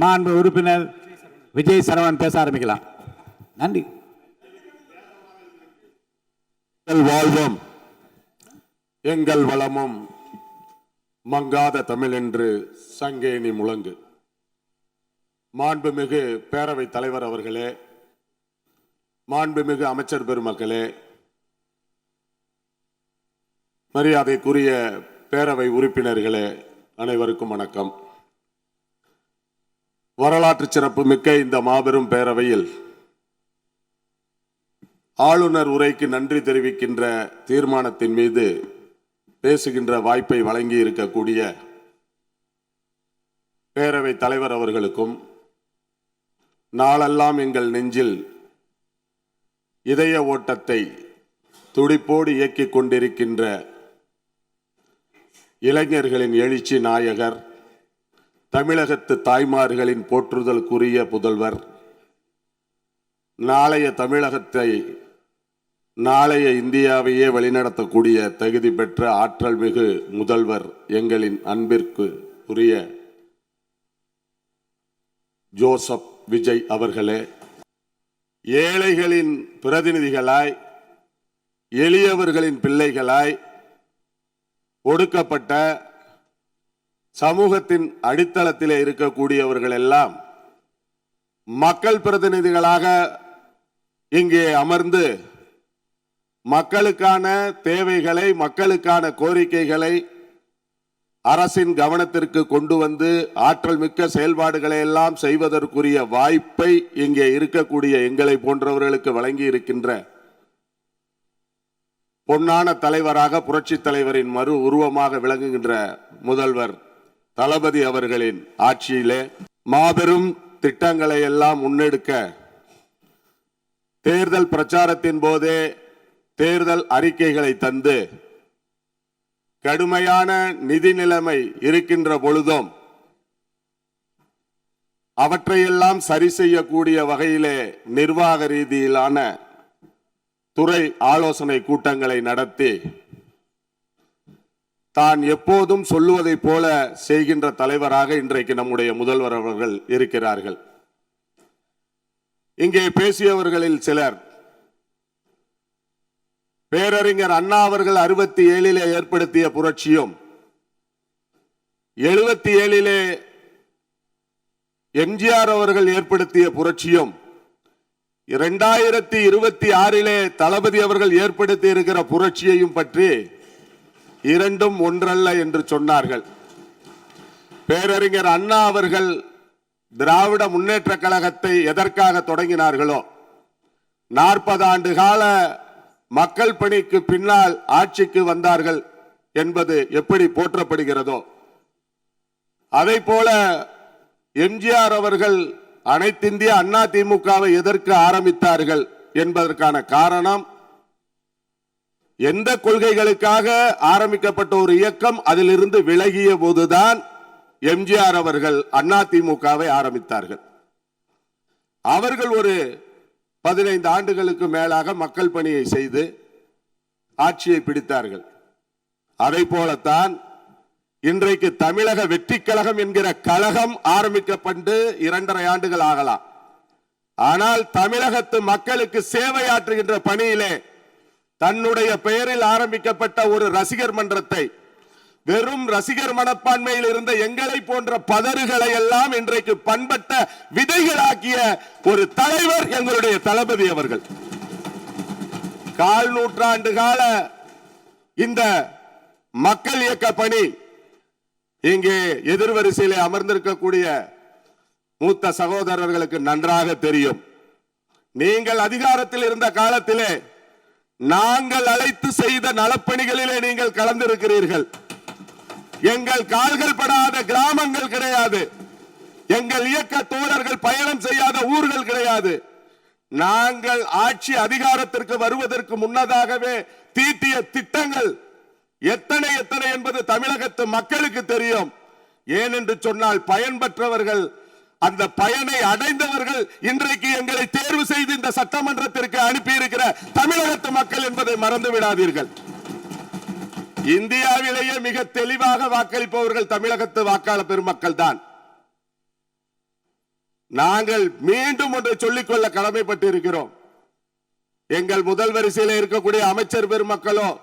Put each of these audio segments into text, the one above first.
மாண்பு உறுப்பினர் விஜய் சரவணன் பேச ஆரம்பிக்கலாம். நன்றி. வாழ்வோம் எங்கள் வளமும் மங்காத தமிழ் என்று சங்கேணி முழங்கு. மாண்புமிகு பேரவைத் தலைவர் அவர்களே, மாண்புமிகு அமைச்சர் பெருமக்களே, மரியாதைக்குரிய பேரவை உறுப்பினர்களே, அனைவருக்கும் வணக்கம். வரலாற்று சிறப்பு மிக்க இந்த மாபெரும் பேரவையில் ஆளுநர் உரைக்கு நன்றி தெரிவிக்கின்ற தீர்மானத்தின் மீது பேசுகின்ற வாய்ப்பை வழங்கி இருக்கக்கூடிய பேரவை தலைவர் அவர்களுக்கும், நாளெல்லாம் எங்கள் நெஞ்சில் இதய ஓட்டத்தை துடிப்போடு இயக்கிக் கொண்டிருக்கின்ற இளைஞர்களின் எழுச்சி நாயகர், தமிழகத்து தாய்மார்களின் போற்றுதலுக்குரிய புதல்வர், நாளைய தமிழகத்தை, நாளைய இந்தியாவையே வழிநடத்தக்கூடிய தகுதி பெற்ற ஆற்றல் மிகு முதல்வர் எங்களின் அன்பிற்கு உரிய ஜோசப் விஜய் அவர்களே, ஏழைகளின் பிரதிநிதிகளாய், எளியவர்களின் பிள்ளைகளாய், ஒடுக்கப்பட்ட சமூகத்தின் அடித்தளத்திலே இருக்கக்கூடியவர்கள் எல்லாம் மக்கள் பிரதிநிதிகளாக இங்கே அமர்ந்து மக்களுக்கான தேவைகளை, மக்களுக்கான கோரிக்கைகளை அரசின் கவனத்திற்கு கொண்டு வந்து ஆற்றல் மிக்க செயல்பாடுகளை எல்லாம் செய்வதற்குரிய வாய்ப்பை இங்கே இருக்கக்கூடிய எங்களை போன்றவர்களுக்கு வழங்கி இருக்கின்ற பொன்னான தலைவராக, புரட்சி தலைவரின் மறு உருவமாக விளங்குகின்ற முதல்வர் தளபதி அவர்களின் ஆட்சியிலே மாபெரும் திட்டங்களை எல்லாம் முன்னெடுக்க தேர்தல் பிரச்சாரத்தின் போதே தேர்தல் அறிக்கைகளை தந்து கடுமையான நிதி நிலைமை இருக்கின்ற பொழுதும் அவற்றையெல்லாம் சரி செய்யக்கூடிய வகையிலே நிர்வாக ரீதியிலான துறை ஆலோசனை கூட்டங்களை நடத்தி தான் எப்போதும் சொல்லுவதை போல செய்கின்ற தலைவராக இன்றைக்கு நம்முடைய முதல்வர் அவர்கள் இருக்கிறார்கள். இங்கே பேசியவர்களில் சிலர் பேரறிஞர் அண்ணா அவர்கள் 67 ஏற்படுத்திய புரட்சியும், 77 எம்ஜிஆர் அவர்கள் ஏற்படுத்திய புரட்சியும், 2026 தளபதி அவர்கள் ஏற்படுத்தி இருக்கிற புரட்சியையும் பற்றி இரண்டும் ஒன்றல்ல என்று சொன்னார்கள். பேரறிஞர் அண்ணா அவர்கள் திராவிட முன்னேற்ற கழகத்தை எதற்காக தொடங்கினார்களோ, 40 ஆண்டு கால மக்கள் பணிக்கு பின்னால் ஆட்சிக்கு வந்தார்கள் என்பது எப்படி போற்றப்படுகிறதோ, அதை போல எம்ஜிஆர் அவர்கள் அனைத்திந்திய அண்ணா திமுகவை எதற்கு ஆரம்பித்தார்கள் என்பதற்கான காரணம், எந்த கொள்கைகளுக்காக ஆரம்பிக்கப்பட்ட ஒரு இயக்கம் அதிலிருந்து விலகிய போதுதான் எம்ஜிஆர் அவர்கள் அண்ணா திமுகவை ஆரம்பித்தார்கள். அவர்கள் ஒரு 15 ஆண்டுகளுக்கு மேலாக மக்கள் பணியை செய்து ஆட்சியை பிடித்தார்கள். அதை போலத்தான் இன்றைக்கு தமிழக வெற்றி கழகம் என்கிற கழகம் ஆரம்பிக்கப்பட்டு 2.5 ஆண்டுகள் ஆகலாம். ஆனால் தமிழகத்து மக்களுக்கு சேவையாற்றுகின்ற பணியிலே தன்னுடைய பெயரில் ஆரம்பிக்கப்பட்ட ஒரு ரசிகர் மன்றத்தை, வெறும் ரசிகர் மனப்பான்மையில் இருந்த எங்களை போன்ற பதறுகளை எல்லாம் இன்றைக்கு பண்பட்ட விதைகளாக்கிய ஒரு தலைவர் எங்களுடைய தளபதி அவர்கள். 1/4 நூற்றாண்டு கால இந்த மக்கள் இயக்க பணி இங்கே எதிர்வரிசையிலே அமர்ந்திருக்கக்கூடிய மூத்த சகோதரர்களுக்கு நன்றாக தெரியும். நீங்கள் அதிகாரத்தில் இருந்த காலத்திலே நாங்கள் அழைத்து செய்த நலப்பணிகளிலே நீங்கள் கலந்திருக்கிறீர்கள். எங்கள் கால்கள் படாத கிராமங்கள் கிடையாது, எங்கள் இயக்க தோழர்கள் பயணம் செய்யாத ஊர்கள் கிடையாது. நாங்கள் ஆட்சி அதிகாரத்திற்கு வருவதற்கு முன்னதாகவே தீட்டிய திட்டங்கள் எத்தனை எத்தனை என்பது தமிழகத்து மக்களுக்கு தெரியும். ஏனென்று சொன்னால் பயன்பெற்றவர்கள், அந்த பயனை அடைந்தவர்கள் இன்றைக்கு எங்களை தேர்வு செய்து இந்த சட்டமன்றத்திற்கு அனுப்பியிருக்கிற தமிழகத்து மக்கள் என்பதை மறந்து விடாதீர்கள். இந்தியாவிலேயே மிக தெளிவாக வாக்களிப்பவர்கள் தமிழகத்து வாக்காளர் பெருமக்கள் தான். நாங்கள் மீண்டும் ஒன்றை சொல்லிக்கொள்ள கடமைப்பட்டு இருக்கிறோம். எங்கள் முதல் வரிசையில் இருக்கக்கூடிய அமைச்சர் பெருமக்களோ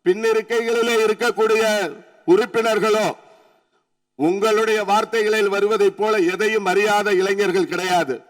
பின்னிருக்கைகளிலே இருக்கக்கூடிய உறுப்பினர்களோ உங்களுடைய வார்த்தைகளில் வருவதைப் போல எதையும் அறியாத இளைஞர்கள் கிடையாது.